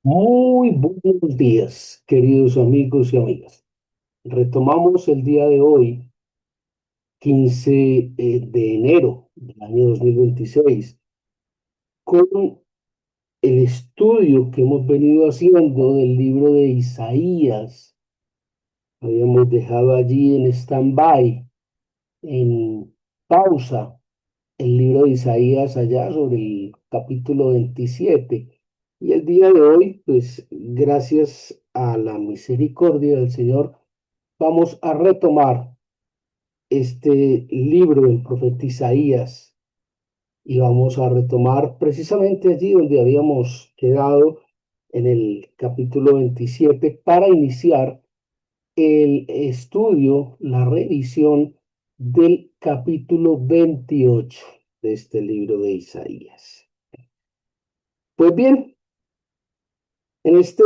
Muy buenos días, queridos amigos y amigas. Retomamos el día de hoy, 15 de enero del año 2026, con el estudio que hemos venido haciendo del libro de Isaías. Habíamos dejado allí en stand-by, en pausa, el libro de Isaías allá sobre el capítulo 27. Y el día de hoy, pues gracias a la misericordia del Señor, vamos a retomar este libro del profeta Isaías y vamos a retomar precisamente allí donde habíamos quedado en el capítulo 27 para iniciar el estudio, la revisión del capítulo 28 de este libro de Isaías. Pues bien, en este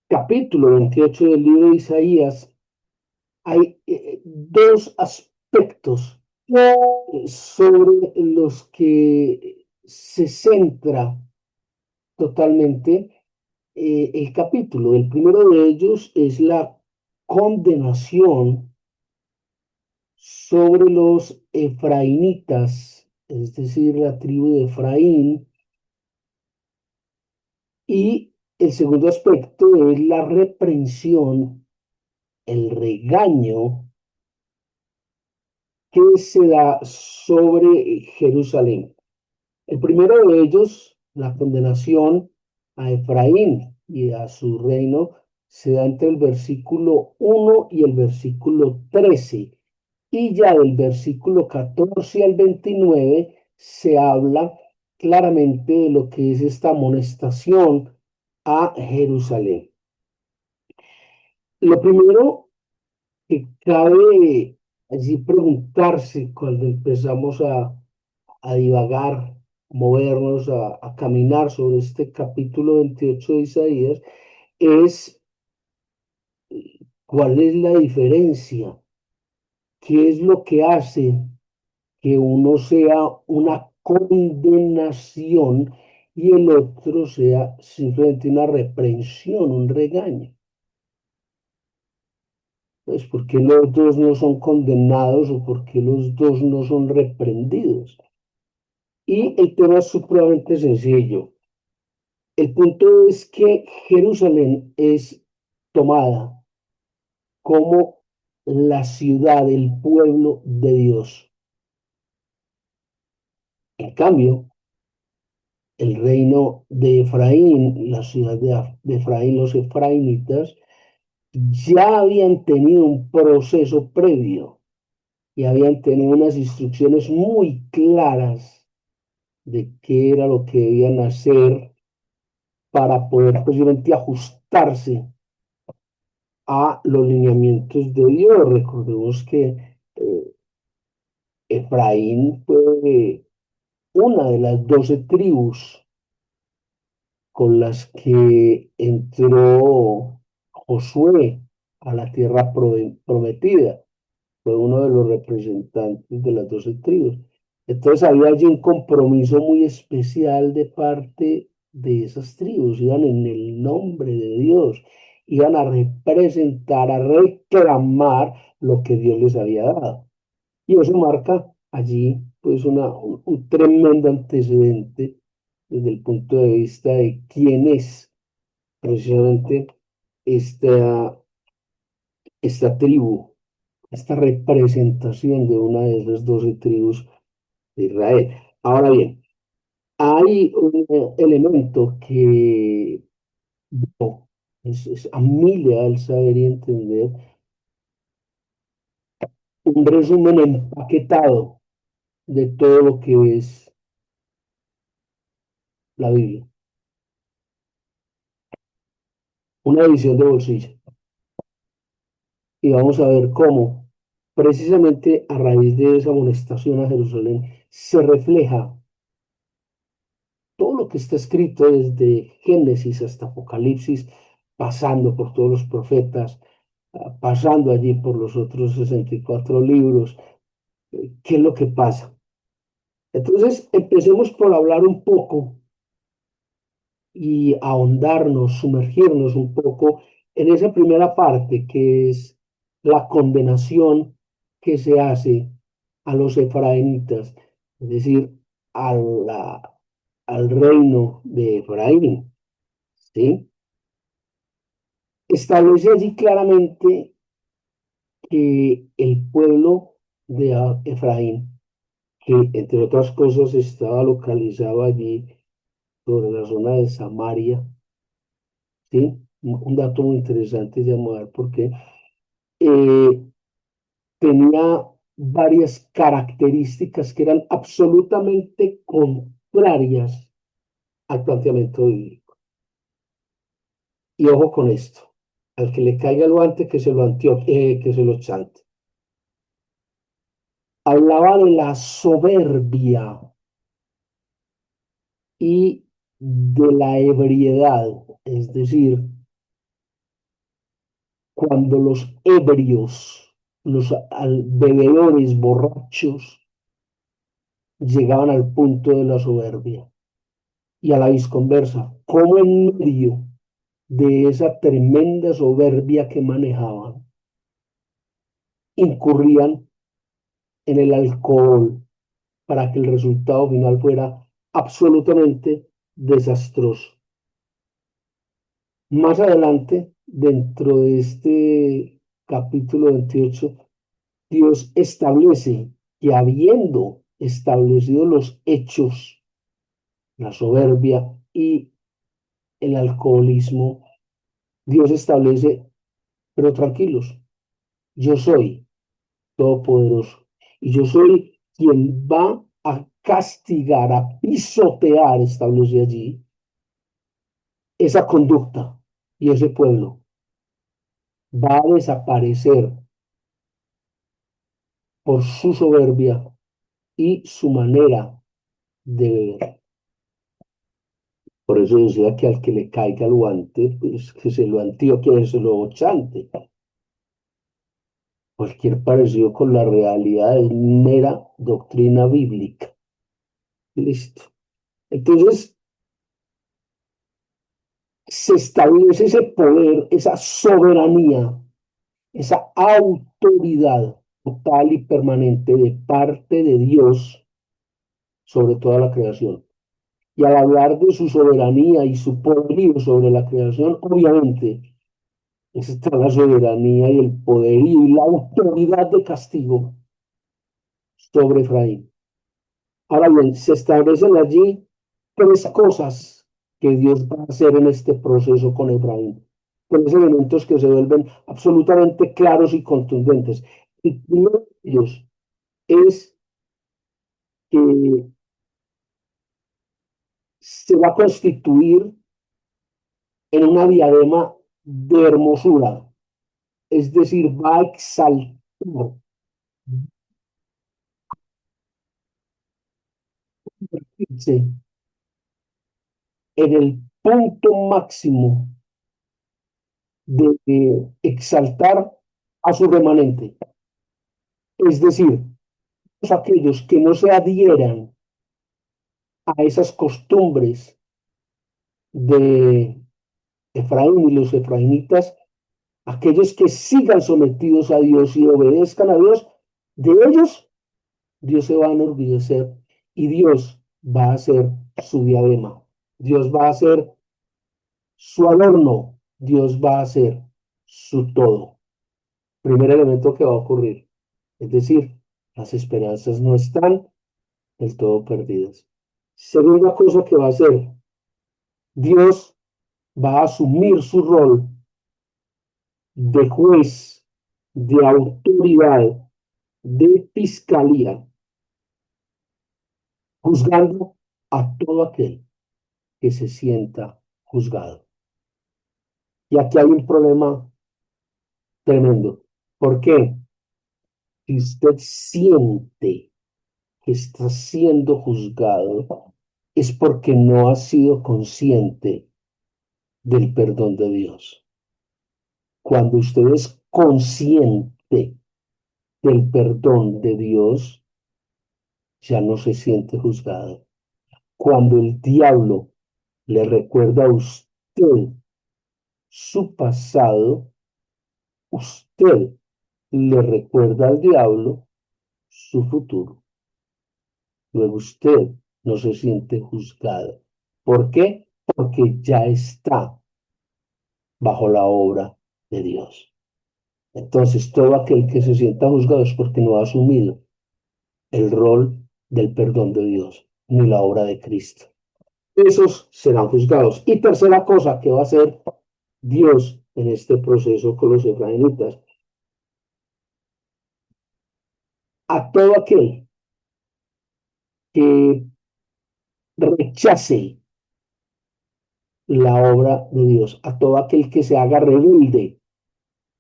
capítulo 28 del libro de Isaías hay dos aspectos sobre los que se centra totalmente el capítulo. El primero de ellos es la condenación sobre los efraínitas, es decir, la tribu de Efraín, y el segundo aspecto es la reprensión, el regaño que se da sobre Jerusalén. El primero de ellos, la condenación a Efraín y a su reino, se da entre el versículo 1 y el versículo 13. Y ya del versículo 14 al 29 se habla claramente de lo que es esta amonestación a Jerusalén. Lo primero que cabe allí preguntarse cuando empezamos a divagar, movernos, a caminar sobre este capítulo 28 de Isaías, es cuál es la diferencia, qué es lo que hace que uno sea una condenación y el otro sea simplemente una reprensión, un regaño. Pues, ¿por qué los dos no son condenados o por qué los dos no son reprendidos? Y el tema es supremamente sencillo. El punto es que Jerusalén es tomada como la ciudad, el pueblo de Dios. En cambio, el reino de Efraín, la ciudad de Efraín, los efraínitas, ya habían tenido un proceso previo y habían tenido unas instrucciones muy claras de qué era lo que debían hacer para poder posiblemente ajustarse a los lineamientos de Dios. Recordemos que Efraín fue una de las 12 tribus con las que entró Josué a la tierra prometida. Fue uno de los representantes de las 12 tribus. Entonces había allí un compromiso muy especial de parte de esas tribus. Iban en el nombre de Dios, iban a representar, a reclamar lo que Dios les había dado. Y eso marca allí pues un tremendo antecedente desde el punto de vista de quién es precisamente esta, esta tribu, esta representación de una de esas 12 tribus de Israel. Ahora bien, hay un elemento que no, es a mí le da el saber y entender, un resumen empaquetado de todo lo que es la Biblia, una edición de bolsillo. Y vamos a ver cómo, precisamente a raíz de esa amonestación a Jerusalén, se refleja todo lo que está escrito desde Génesis hasta Apocalipsis, pasando por todos los profetas, pasando allí por los otros 64 libros. ¿Qué es lo que pasa? Entonces, empecemos por hablar un poco y ahondarnos, sumergirnos un poco en esa primera parte que es la condenación que se hace a los efraínitas, es decir, a al reino de Efraín, ¿sí? Establece allí claramente que el pueblo de Efraín, que entre otras cosas estaba localizado allí sobre la zona de Samaria, ¿sí? Un dato muy interesante, llamar porque eh, tenía varias características que eran absolutamente contrarias al planteamiento bíblico. Y ojo con esto, al que le caiga el guante, que se lo chante. Hablaba de la soberbia y de la ebriedad, es decir, cuando los ebrios, los bebedores borrachos, llegaban al punto de la soberbia y a la visconversa, como en medio de esa tremenda soberbia que manejaban, incurrían en el alcohol para que el resultado final fuera absolutamente desastroso. Más adelante, dentro de este capítulo 28, Dios establece que habiendo establecido los hechos, la soberbia y el alcoholismo, Dios establece, pero tranquilos, yo soy todopoderoso y yo soy quien va a castigar, a pisotear, establece allí, esa conducta y ese pueblo va a desaparecer por su soberbia y su manera de beber. Por eso decía que al que le caiga el guante, pues que se lo antioque, que se lo chante. Cualquier parecido con la realidad es mera doctrina bíblica. Listo. Entonces, se establece ese poder, esa soberanía, esa autoridad total y permanente de parte de Dios sobre toda la creación. Y al hablar de su soberanía y su poderío sobre la creación, obviamente está la soberanía y el poderío y la autoridad de castigo sobre Efraín. Ahora bien, se establecen allí tres cosas que Dios va a hacer en este proceso con Efraín. Tres elementos que se vuelven absolutamente claros y contundentes. El primero de ellos es que se va a constituir en una diadema de hermosura, es decir, va a exaltar en el punto máximo de exaltar a su remanente. Es decir, aquellos que no se adhieran a esas costumbres de Efraín y los efraimitas, aquellos que sigan sometidos a Dios y obedezcan a Dios, de ellos Dios se va a enorgullecer y Dios va a ser su diadema. Dios va a ser su adorno. Dios va a ser su todo. Primer elemento que va a ocurrir. Es decir, las esperanzas no están del todo perdidas. Segunda cosa que va a hacer, Dios va a asumir su rol de juez, de autoridad, de fiscalía, juzgando a todo aquel que se sienta juzgado. Y aquí hay un problema tremendo. ¿Por qué? Si usted siente que está siendo juzgado, es porque no ha sido consciente del perdón de Dios. Cuando usted es consciente del perdón de Dios, ya no se siente juzgado. Cuando el diablo le recuerda a usted su pasado, usted le recuerda al diablo su futuro. Luego usted no se siente juzgado. ¿Por qué? Porque ya está bajo la obra de Dios. Entonces, todo aquel que se sienta juzgado es porque no ha asumido el rol del perdón de Dios ni la obra de Cristo. Esos serán juzgados. Y tercera cosa que va a hacer Dios en este proceso con los efraínitas, a todo aquel que rechace la obra de Dios, a todo aquel que se haga rebelde,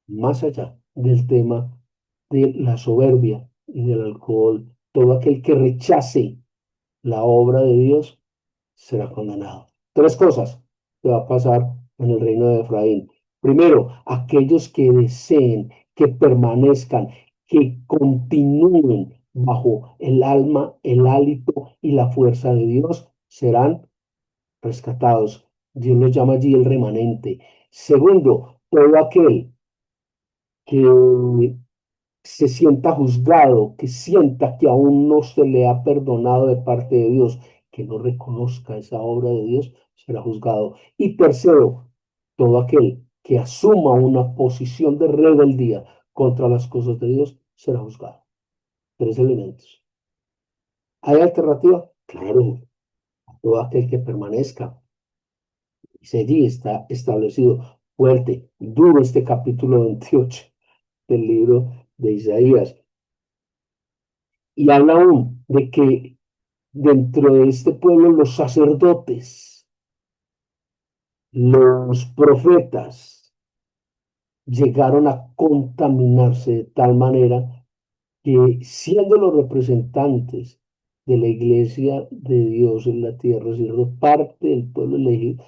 más allá del tema de la soberbia y del alcohol, todo aquel que rechace la obra de Dios será condenado. Tres cosas que va a pasar en el reino de Efraín. Primero, aquellos que deseen, que permanezcan, que continúen bajo el alma, el hálito y la fuerza de Dios, serán rescatados. Dios los llama allí el remanente. Segundo, todo aquel que se sienta juzgado, que sienta que aún no se le ha perdonado de parte de Dios, que no reconozca esa obra de Dios, será juzgado. Y tercero, todo aquel que asuma una posición de rebeldía contra las cosas de Dios, será juzgado. Tres elementos. ¿Hay alternativa? Claro, todo aquel que permanezca. Dice allí, está establecido fuerte, duro este capítulo 28 del libro de Isaías. Y habla aún de que dentro de este pueblo los sacerdotes, los profetas, llegaron a contaminarse de tal manera que siendo los representantes de la iglesia de Dios en la tierra, siendo parte del pueblo elegido,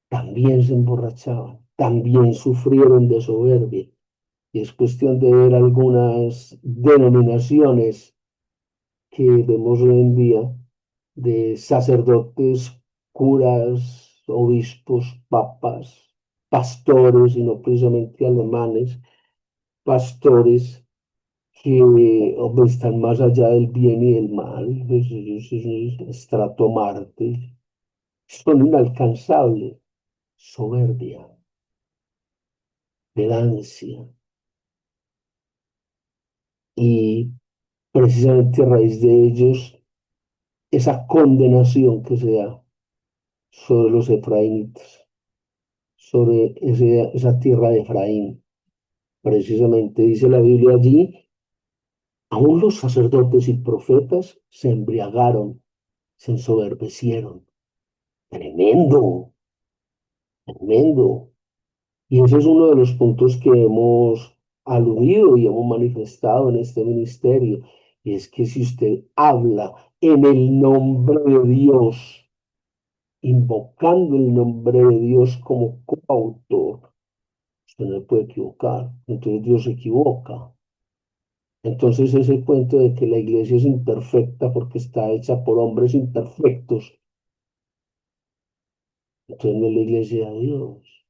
también se emborrachaban, también sufrieron de soberbia. Y es cuestión de ver algunas denominaciones que vemos hoy en día de sacerdotes, curas, obispos, papas, pastores, y no precisamente alemanes, pastores que están más allá del bien y del mal, pues ellos es un estrato Marte, son inalcanzables, soberbia, pedancia, y precisamente a raíz de ellos, esa condenación que se da sobre los efraínitas, sobre esa tierra de Efraín. Precisamente dice la Biblia allí, aún los sacerdotes y profetas se embriagaron, se ensoberbecieron. Tremendo, tremendo. Y ese es uno de los puntos que hemos aludido y hemos manifestado en este ministerio. Y es que si usted habla en el nombre de Dios, invocando el nombre de Dios como coautor, usted no puede equivocar. Entonces Dios se equivoca. Entonces ese cuento de que la iglesia es imperfecta porque está hecha por hombres imperfectos, entonces no es la iglesia de Dios.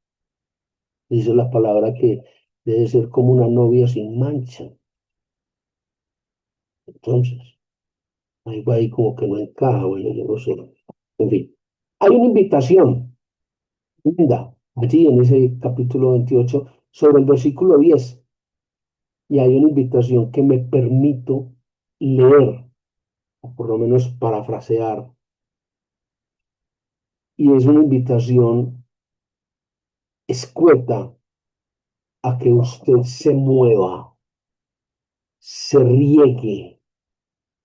Dice la palabra que debe ser como una novia sin mancha. Entonces, algo ahí como que no encaja, bueno, yo no sé. En fin, hay una invitación linda allí en ese capítulo 28 sobre el versículo 10 y hay una invitación que me permito leer, o por lo menos parafrasear, y es una invitación escueta a que usted se mueva, se riegue,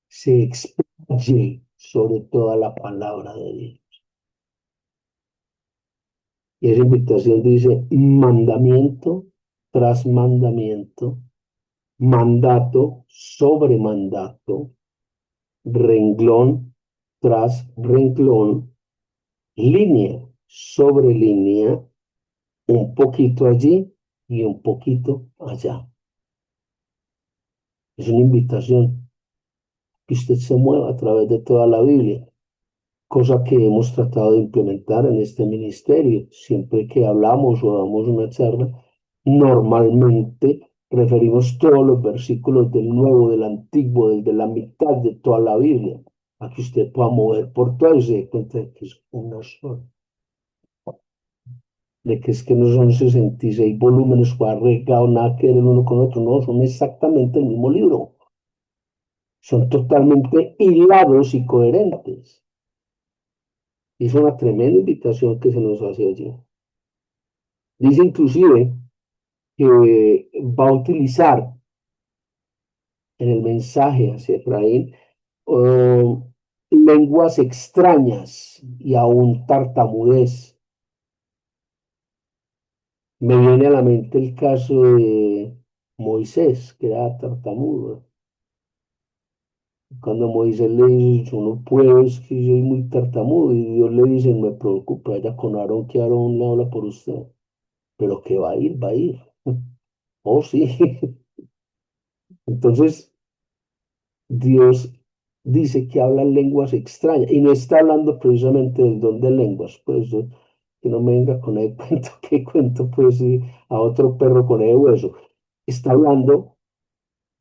se explaye sobre toda la palabra de Dios. Y esa invitación dice mandamiento tras mandamiento, mandato sobre mandato, renglón tras renglón, línea sobre línea, un poquito allí y un poquito allá. Es una invitación que usted se mueva a través de toda la Biblia. cosa que hemos tratado de implementar en este ministerio. Siempre que hablamos o damos una charla, normalmente referimos todos los versículos del Nuevo, del Antiguo, del de la mitad de toda la Biblia, a que usted pueda mover por todo y se dé cuenta de que es una sola, de que es que no son 66 volúmenes regados, nada que ver el uno con otro, no, son exactamente el mismo libro, son totalmente hilados y coherentes. Y es una tremenda invitación que se nos hace allí. Dice inclusive que va a utilizar en el mensaje hacia Efraín uh, lenguas extrañas y aún tartamudez. Me viene a la mente el caso de Moisés, que era tartamudo. Cuando Moisés le dice, yo no puedo, es que soy muy tartamudo, y Dios le dice, no me preocupe, vaya con Aarón, que Aarón le habla por usted, pero que va a ir, va a ir. Oh, sí. Entonces, Dios dice que habla lenguas extrañas y no está hablando precisamente del don de lenguas, pues que no me venga con el cuento, que cuento pues a otro perro con el hueso. Está hablando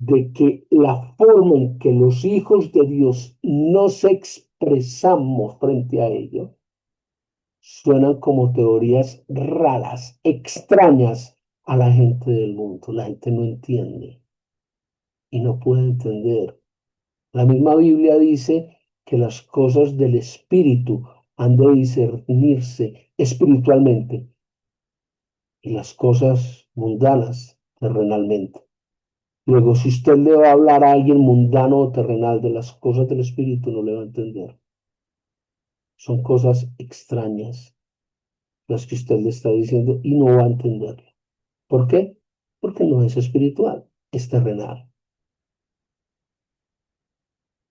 de que la forma en que los hijos de Dios nos expresamos frente a ellos suenan como teorías raras, extrañas a la gente del mundo. La gente no entiende y no puede entender. La misma Biblia dice que las cosas del espíritu han de discernirse espiritualmente y las cosas mundanas terrenalmente. Luego, si usted le va a hablar a alguien mundano o terrenal de las cosas del espíritu, no le va a entender. Son cosas extrañas las que usted le está diciendo y no va a entenderlo. ¿Por qué? Porque no es espiritual, es terrenal.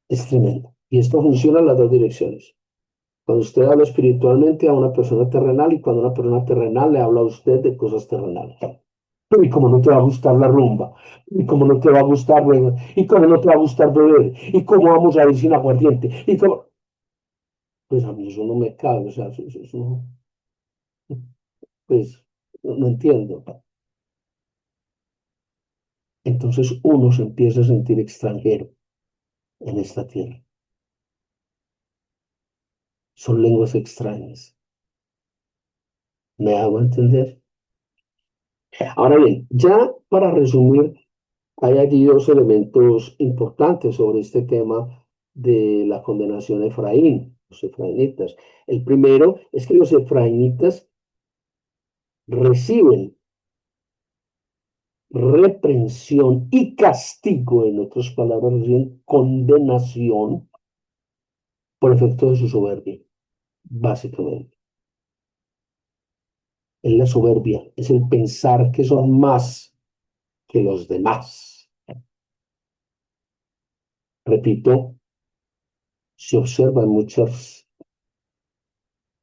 Es tremendo. Y esto funciona en las dos direcciones. Cuando usted habla espiritualmente a una persona terrenal y cuando una persona terrenal le habla a usted de cosas terrenales. Y como no te va a gustar la rumba, y como no te va a gustar beber, y como no te va a gustar beber, y cómo vamos a ir sin aguardiente, y cómo... Pues a mí eso no me cabe, o sea, eso pues no entiendo. Entonces uno se empieza a sentir extranjero en esta tierra. Son lenguas extrañas. ¿Me hago entender? Ahora bien, ya para resumir, hay allí dos elementos importantes sobre este tema de la condenación a Efraín, los efraínitas. El primero es que los efraínitas reciben reprensión y castigo, en otras palabras, reciben condenación por efecto de su soberbia, básicamente. Es la soberbia, es el pensar que son más que los demás. Repito, se observan muchas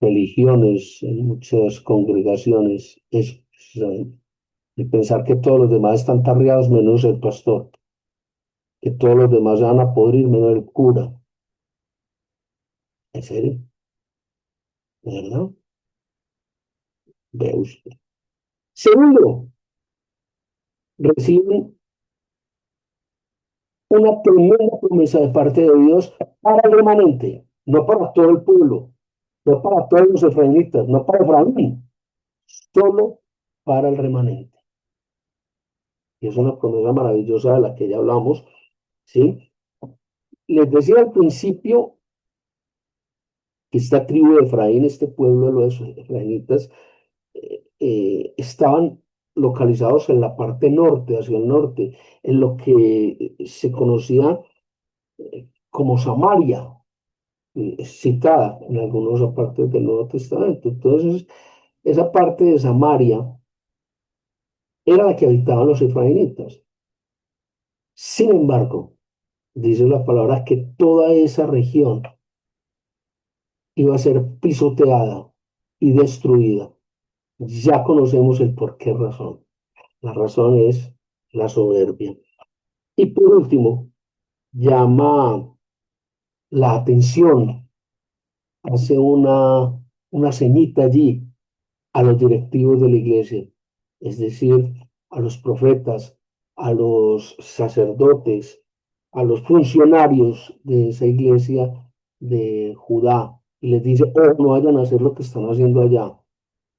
religiones, en muchas congregaciones, es el pensar que todos los demás están tarriados menos el pastor, que todos los demás van a podrir menos el cura. ¿En serio? ¿De verdad? Ve usted. Segundo, reciben una tremenda promesa de parte de Dios para el remanente, no para todo el pueblo, no para todos los efraínitas, no para Efraín, solo para el remanente. Y es una promesa maravillosa de la que ya hablamos, ¿sí? Les decía al principio que esta tribu de Efraín, este pueblo de los efraínitas, estaban localizados en la parte norte, hacia el norte, en lo que se conocía como Samaria, citada en algunas partes del Nuevo Testamento. Entonces, esa parte de Samaria era la que habitaban los efraínitas. Sin embargo, dice la palabra que toda esa región iba a ser pisoteada y destruida. Ya conocemos el por qué razón. La razón es la soberbia. Y por último, llama la atención hace una ceñita allí a los directivos de la iglesia, es decir, a los profetas, a los sacerdotes, a los funcionarios de esa iglesia de Judá, y les dice, oh, no vayan a hacer lo que están haciendo allá.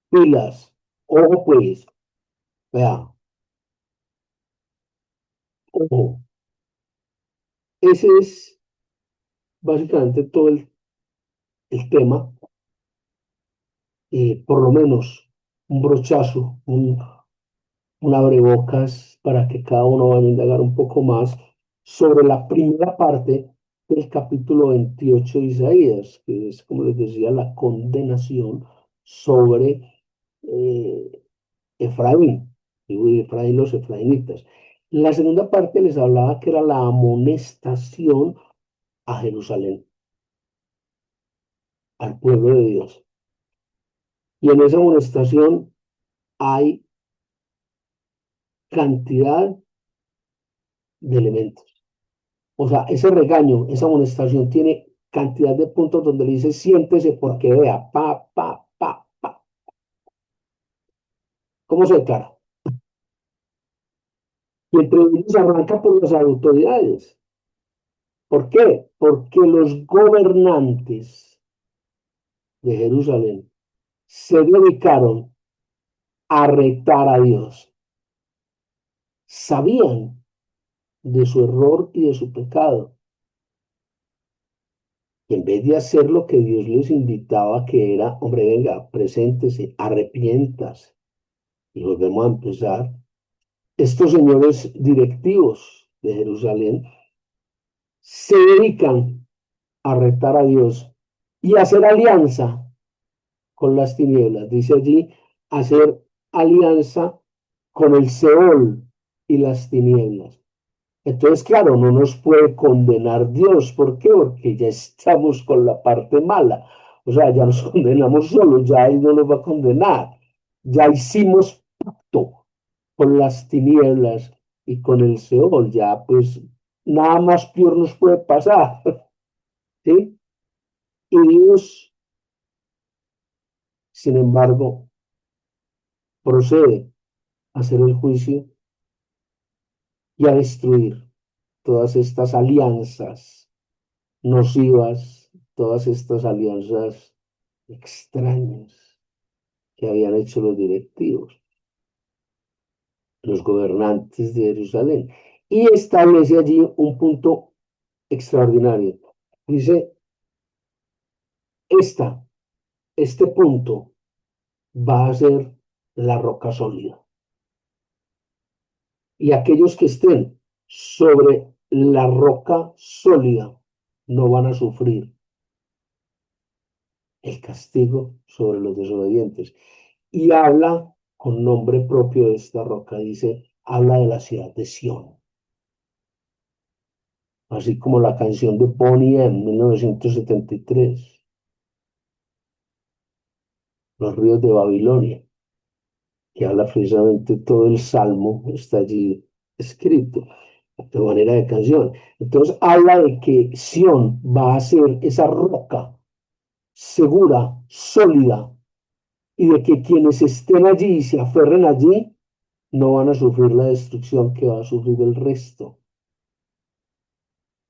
Pilas, ojo pues, vea, ojo. Ese es básicamente todo el tema, por lo menos un brochazo, un abrebocas para que cada uno vaya a indagar un poco más sobre la primera parte del capítulo 28 de Isaías, que es, como les decía, la condenación sobre eh, Efraín, y Efraín, los efraínitas. La segunda parte les hablaba que era la amonestación a Jerusalén, al pueblo de Dios. Y en esa amonestación hay cantidad de elementos. O sea, ese regaño, esa amonestación tiene cantidad de puntos donde le dice siéntese porque vea, pa. ¿Cómo se declara? Y entre ellos arranca por las autoridades. ¿Por qué? Porque los gobernantes de Jerusalén se dedicaron a retar a Dios. Sabían de su error y de su pecado. Y en vez de hacer lo que Dios les invitaba, que era, hombre, venga, preséntese, arrepientas. Y volvemos a empezar. Estos señores directivos de Jerusalén se dedican a retar a Dios y a hacer alianza con las tinieblas. Dice allí, hacer alianza con el Seol y las tinieblas. Entonces, claro, no nos puede condenar Dios. ¿Por qué? Porque ya estamos con la parte mala. O sea, ya nos condenamos solos, ya Él no nos va a condenar. Ya hicimos pacto con las tinieblas y con el Seol. Ya, pues, nada más peor nos puede pasar. ¿Sí? Y Dios, sin embargo, procede a hacer el juicio y a destruir todas estas alianzas nocivas, todas estas alianzas extrañas que habían hecho los directivos, los gobernantes de Jerusalén. Y establece allí un punto extraordinario. Dice, esta, este punto va a ser la roca sólida. Y aquellos que estén sobre la roca sólida no van a sufrir el castigo sobre los desobedientes. Y habla con nombre propio de esta roca, dice, habla de la ciudad de Sión, así como la canción de Bonnie en 1973, Los ríos de Babilonia, que habla precisamente todo el salmo, está allí escrito de manera de canción. Entonces habla de que Sión va a ser esa roca segura, sólida, y de que quienes estén allí y se aferren allí no van a sufrir la destrucción que va a sufrir el resto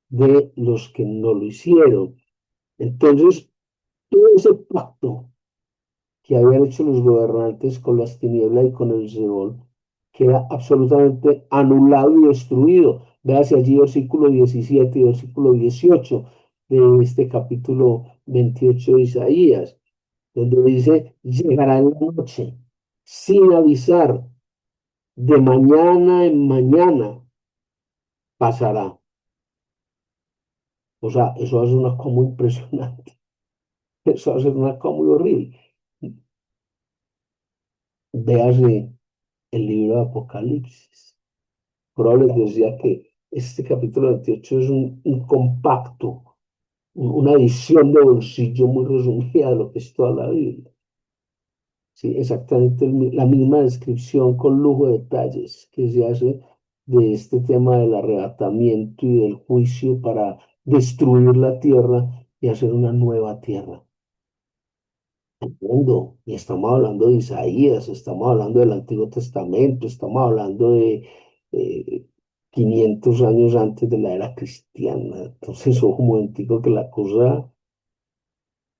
de los que no lo hicieron. Entonces, todo ese pacto que habían hecho los gobernantes con las tinieblas y con el Seol queda absolutamente anulado y destruido. Véase allí versículo 17 y versículo 18 de este capítulo 28 de Isaías, donde dice, llegará en la noche sin avisar, de mañana en mañana pasará. O sea, eso va a ser una cosa muy impresionante. Eso va a ser una cosa muy horrible. Véase el libro de Apocalipsis. Probable decía que este capítulo 28 es un compacto, una edición de bolsillo muy resumida de lo que es toda la Biblia. Sí, exactamente la misma descripción con lujo de detalles que se hace de este tema del arrebatamiento y del juicio para destruir la tierra y hacer una nueva tierra. el mundo. Y estamos hablando de Isaías, estamos hablando del Antiguo Testamento, estamos hablando de eh, 500 años antes de la era cristiana. Entonces, ojo un momentico que la cosa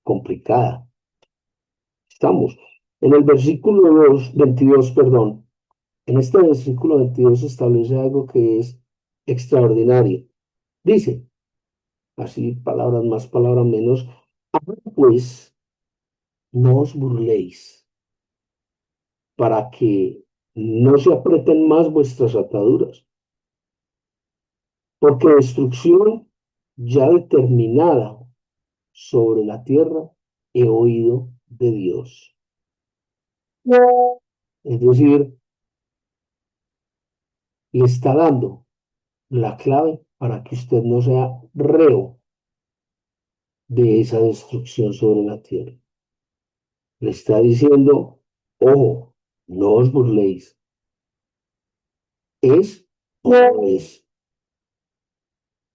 complicada. Estamos en el versículo 22, perdón. En este versículo 22 establece algo que es extraordinario. Dice, así palabras más, palabras menos, ahora pues no os burléis para que no se aprieten más vuestras ataduras, porque destrucción ya determinada sobre la tierra he oído de Dios. Es decir, le está dando la clave para que usted no sea reo de esa destrucción sobre la tierra. Le está diciendo, ojo, no os burléis, es o no es,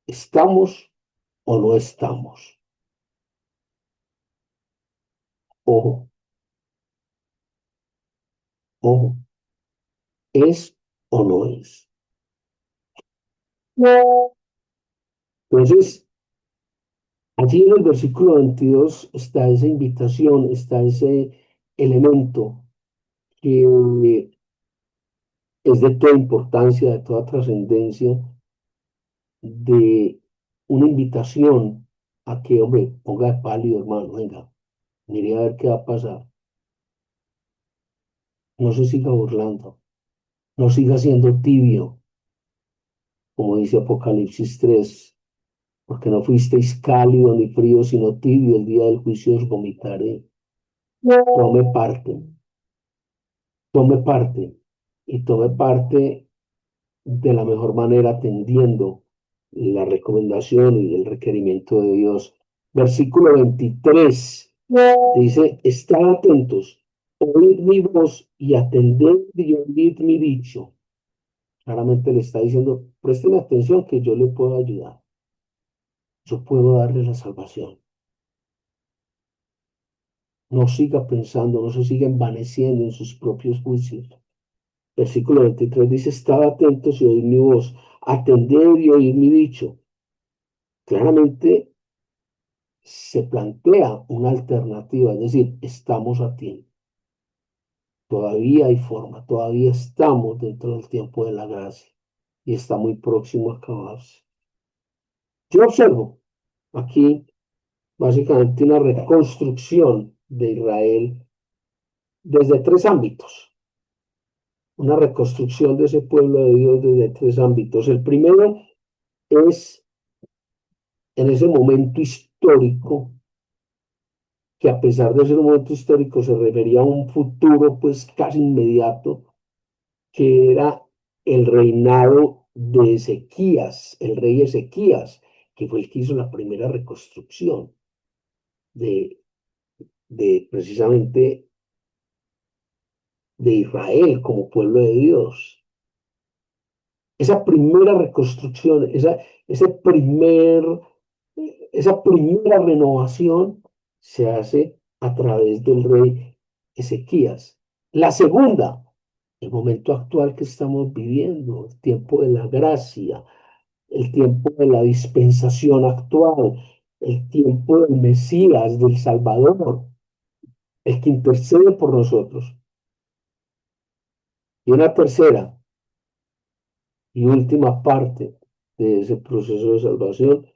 estamos o no estamos. Ojo, ojo, es o no es. Entonces, allí en el versículo 22 está esa invitación, está ese elemento que es de toda importancia, de toda trascendencia, de una invitación a que, hombre, ponga de pálido, hermano, venga, mire a ver qué va a pasar. No se siga burlando, no siga siendo tibio, como dice Apocalipsis 3, porque no fuisteis cálido ni frío, sino tibio, el día del juicio os vomitaré. Tome parte, tome parte y tome parte de la mejor manera atendiendo la recomendación y el requerimiento de Dios. Versículo 23 dice, estad atentos, oíd mi voz y atended y oíd mi dicho. Claramente le está diciendo, presten atención que yo le puedo ayudar. Yo puedo darle la salvación. No siga pensando, no se siga envaneciendo en sus propios juicios. Versículo 23 dice, estad atentos y oíd mi voz, atended y oíd mi dicho. Claramente se plantea una alternativa, es decir, estamos a tiempo. Todavía hay forma, todavía estamos dentro del tiempo de la gracia y está muy próximo a acabarse. Yo observo aquí básicamente una reconstrucción de Israel desde tres ámbitos, una reconstrucción de ese pueblo de Dios desde tres ámbitos. El primero es en ese momento histórico, que a pesar de ser un momento histórico se refería a un futuro pues casi inmediato, que era el reinado de Ezequías, el rey Ezequías, que fue el que hizo la primera reconstrucción de, de precisamente de Israel como pueblo de Dios. Esa primera reconstrucción, ese primer, esa primera renovación se hace a través del rey Ezequías. La segunda, el momento actual que estamos viviendo, el tiempo de la gracia, el tiempo de la dispensación actual, el tiempo del Mesías, del Salvador, el que intercede por nosotros. Y una tercera y última parte de ese proceso de salvación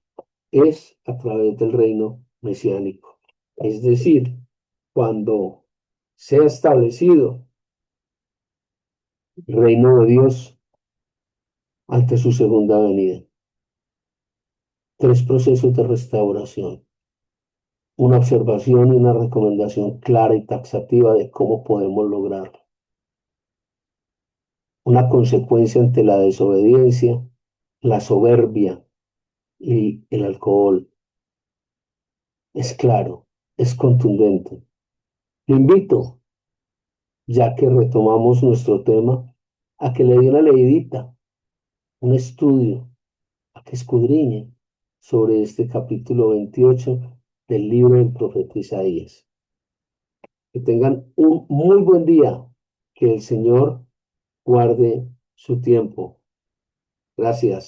es a través del reino mesiánico. Es decir, cuando sea establecido el reino de Dios ante su segunda venida. Tres procesos de restauración, una observación y una recomendación clara y taxativa de cómo podemos lograrlo. Una consecuencia ante la desobediencia, la soberbia y el alcohol. Es claro, es contundente. Lo invito, ya que retomamos nuestro tema, a que le dé una leidita, un estudio, a que escudriñe sobre este capítulo 28 del libro del profeta Isaías. Que tengan un muy buen día. Que el Señor guarde su tiempo. Gracias.